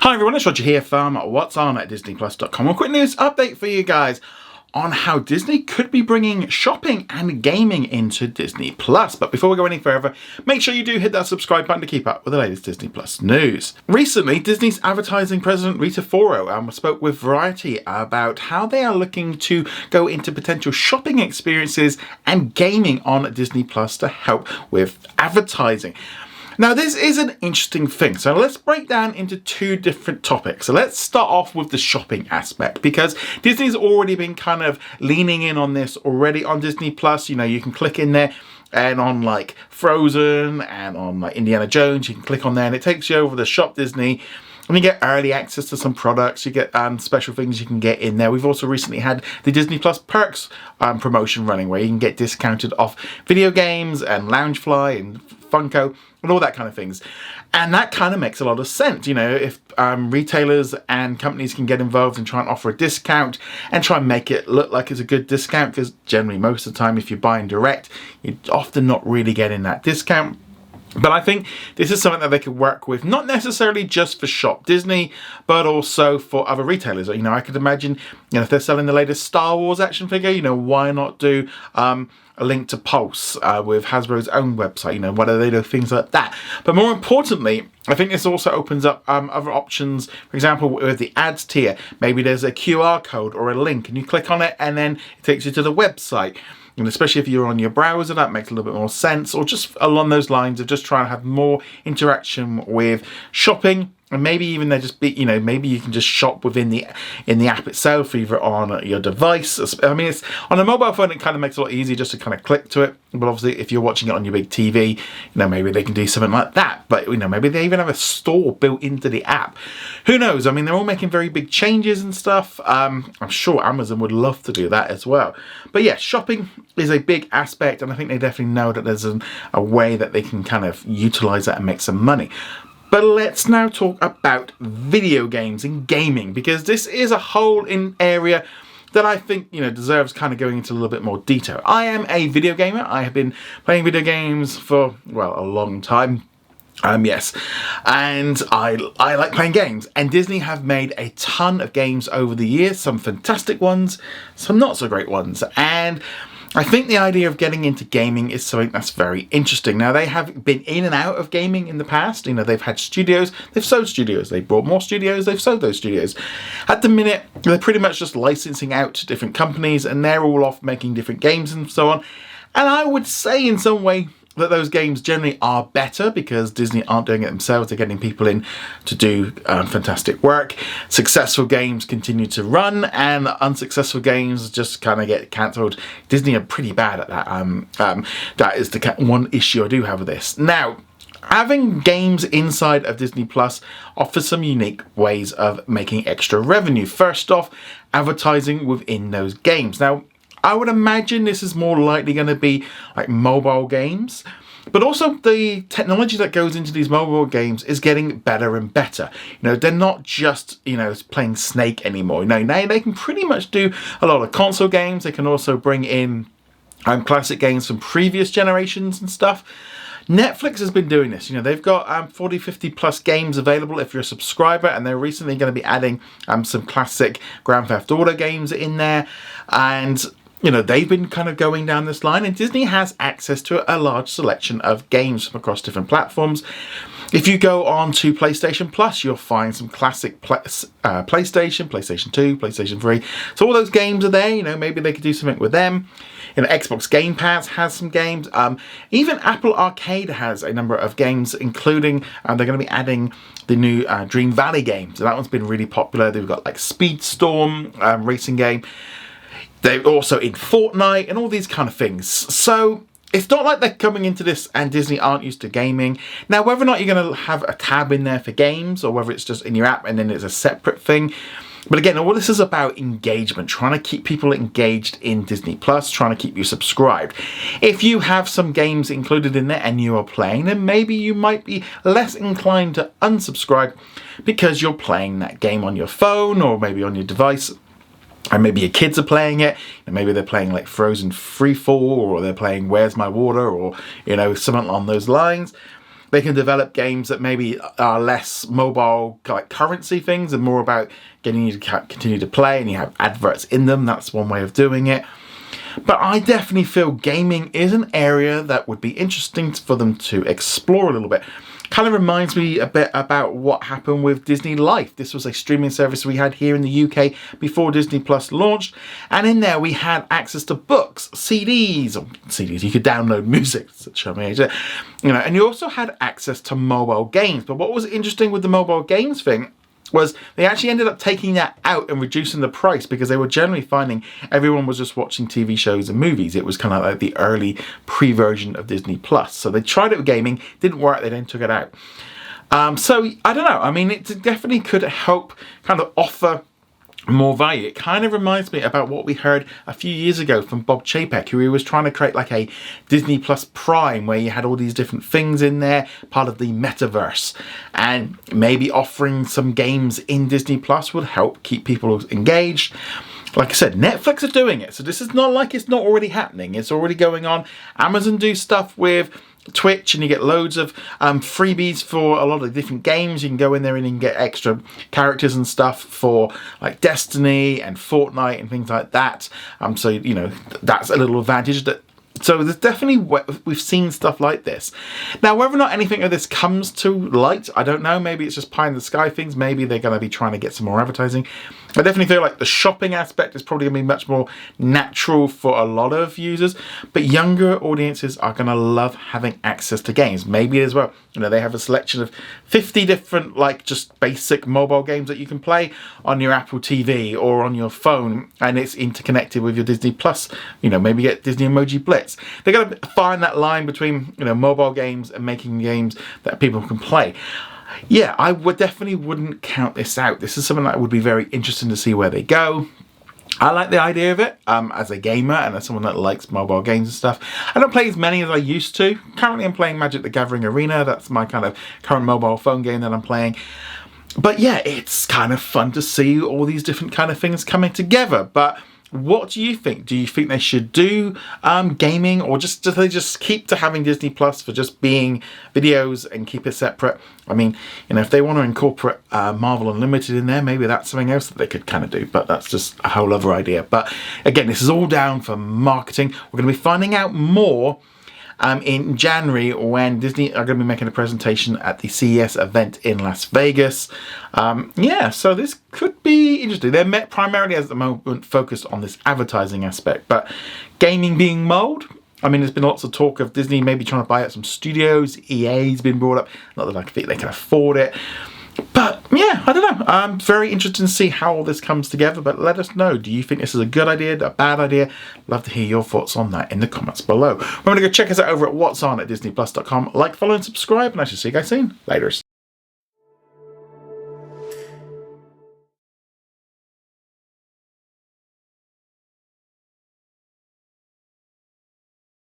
Hi everyone, it's Roger here from What's On at DisneyPlus.com. A quick news update for you guys on how Disney could be bringing shopping and gaming into Disney Plus. But before we go any further, make sure you do hit that subscribe button to keep up with the latest Disney Plus news. Recently, Disney's advertising president Rita Foro spoke with Variety about how they are looking to go into potential shopping experiences and gaming on Disney Plus to help with advertising. Now, this is an interesting thing. So let's break down into two different topics. So let's start off with the shopping aspect, because Disney's already been kind of leaning in on this already on Disney Plus. You know, you can click in there and on like Frozen and on like Indiana Jones, you can click on there and it takes you over to Shop Disney. And you get early access to some products, you get special things you can get in there. We've also recently had the Disney Plus Perks promotion running, where you can get discounted off video games and Loungefly and Funko and all that kind of things. And that kind of makes a lot of sense. You know, if retailers and companies can get involved and try and offer a discount and try and make it look like it's a good discount, because generally most of the time if you're buying direct, you're often not really getting that discount. But I think this is something that they could work with, not necessarily just for Shop Disney, but also for other retailers. You know, I could imagine, you know, if they're selling the latest Star Wars action figure, you know, why not do a link to Pulse with Hasbro's own website? You know, why do they do things like that? But more importantly, I think this also opens up other options. For example, with the ads tier, maybe there's a QR code or a link and you click on it and then it takes you to the website. And especially if you're on your browser, that makes a little bit more sense. Or just along those lines of just trying to have more interaction with shopping. And maybe even they just be, you know, maybe you can just shop within the app itself, either on your device. I mean, it's on a mobile phone, it kind of makes it a lot easier just to kind of click to it. But obviously, if you're watching it on your big TV, you know, maybe they can do something like that. But, you know, maybe they even have a store built into the app. Who knows? I mean, they're all making very big changes and stuff. I'm sure Amazon would love to do that as well. But yeah, shopping is a big aspect, and I think they definitely know that there's a way that they can kind of utilize that and make some money. But let's now talk about video games and gaming, because this is a whole area that I think, you know, deserves kind of going into a little bit more detail. I am a video gamer. I have been playing video games for, well, a long time. Yes, and I like playing games, and Disney have made a ton of games over the years, some fantastic ones, some not so great ones, and I think the idea of getting into gaming is something that's very interesting. Now, they have been in and out of gaming in the past. You know, they've had studios, they've sold studios, they've bought more studios, they've sold those studios. At the minute, they're pretty much just licensing out to different companies, and they're all off making different games and so on. And I would say in some way that those games generally are better, because Disney aren't doing it themselves. They're getting people in to do fantastic work. Successful games continue to run, and unsuccessful games just kind of get cancelled. Disney are pretty bad at that. That is the one issue I do have with this. Now, having games inside of Disney Plus offers some unique ways of making extra revenue. First off, advertising within those games. Now, I would imagine this is more likely going to be like mobile games, but also the technology that goes into these mobile games is getting better and better. You know, they're not just, you know, playing Snake anymore. You know, now they can pretty much do a lot of console games. They can also bring in classic games from previous generations and stuff. Netflix has been doing this. You know, they've got 40, 50 plus games available if you're a subscriber, and they're recently going to be adding some classic Grand Theft Auto games in there. And you know, they've been kind of going down this line, and Disney has access to a large selection of games from across different platforms. If you go on to PlayStation Plus, you'll find some classic PlayStation 2, PlayStation 3. So all those games are there. You know, maybe they could do something with them. You know, Xbox Game Pass has some games. Even Apple Arcade has a number of games, including they're going to be adding the new Dream Valley game. So that one's been really popular. They've got like Speedstorm racing game. They're also in Fortnite and all these kind of things. So it's not like they're coming into this and Disney aren't used to gaming. Now, whether or not you're going to have a tab in there for games, or whether it's just in your app and then it's a separate thing. But again, all this is about engagement, trying to keep people engaged in Disney Plus, trying to keep you subscribed. If you have some games included in there and you are playing, then maybe you might be less inclined to unsubscribe because you're playing that game on your phone or maybe on your device. And maybe your kids are playing it, and maybe they're playing like Frozen Freefall, or they're playing Where's My Water, or, you know, something along those lines. they can develop games that maybe are less mobile, like currency things, and more about getting you to continue to play, and you have adverts in them. That's one way of doing it. But I definitely feel gaming is an area that would be interesting for them to explore a little bit. Kind of reminds me a bit about what happened with Disney Life. This was a streaming service we had here in the UK before Disney Plus launched, and in there we had access to books, CDs, you could download music, such a major, and you also had access to mobile games. But what was interesting with the mobile games thing was they actually ended up taking that out and reducing the price, because they were generally finding everyone was just watching TV shows and movies. It was kind of like the early pre-version of Disney Plus. So they tried it with gaming, didn't work, they then took it out. So I don't know, I mean, it definitely could help kind of offer more value. It kind of reminds me about what we heard a few years ago from Bob Chapek, who was trying to create like a Disney Plus Prime, where you had all these different things in there, part of the metaverse, and maybe offering some games in Disney Plus would help keep people engaged. Like I said, Netflix are doing it, so this is not like it's not already happening. It's already going on. Amazon do stuff with Twitch, and you get loads of freebies for a lot of different games. You can go in there and you can get extra characters and stuff for like Destiny and Fortnite and things like that. So that's a little advantage. So there's definitely, we've seen stuff like this. Now, whether or not anything of this comes to light, I don't know. Maybe it's just pie in the sky things. Maybe they're going to be trying to get some more advertising. I definitely feel like the shopping aspect is probably going to be much more natural for a lot of users, but younger audiences are going to love having access to games. Maybe as well, they have a selection of 50 different, like, just basic mobile games that you can play on your Apple TV or on your phone, and it's interconnected with your Disney Plus. Maybe get Disney Emoji Blitz. They're going to find that line between, mobile games and making games that people can play. Yeah, I definitely wouldn't count this out. This is something that would be very interesting to see where they go. I like the idea of it as a gamer and as someone that likes mobile games and stuff. I don't play as many as I used to. Currently I'm playing Magic the Gathering Arena. That's my kind of current mobile phone game that I'm playing. But yeah, it's kind of fun to see all these different kind of things coming together. But what do you think? Do you think they should do gaming, or do they just keep to having Disney Plus for just being videos and keep it separate? I mean, if they want to incorporate Marvel Unlimited in there, maybe that's something else that they could kind of do, but that's just a whole other idea. But again, this is all down for marketing. We're going to be finding out more in January, when Disney are going to be making a presentation at the CES event in Las Vegas. So this could be interesting. They're primarily at the moment focused on this advertising aspect, but gaming being mold. I mean, there's been lots of talk of Disney maybe trying to buy out some studios. EA's been brought up. Not that I think they can afford it. But yeah, I don't know. I'm very interested to see how all this comes together, but let us know. Do you think this is a good idea, a bad idea? Love to hear your thoughts on that in the comments below. Remember to go check us out over at what's on at disneyplus.com. Like, follow, and subscribe, and I shall see you guys soon. Laters.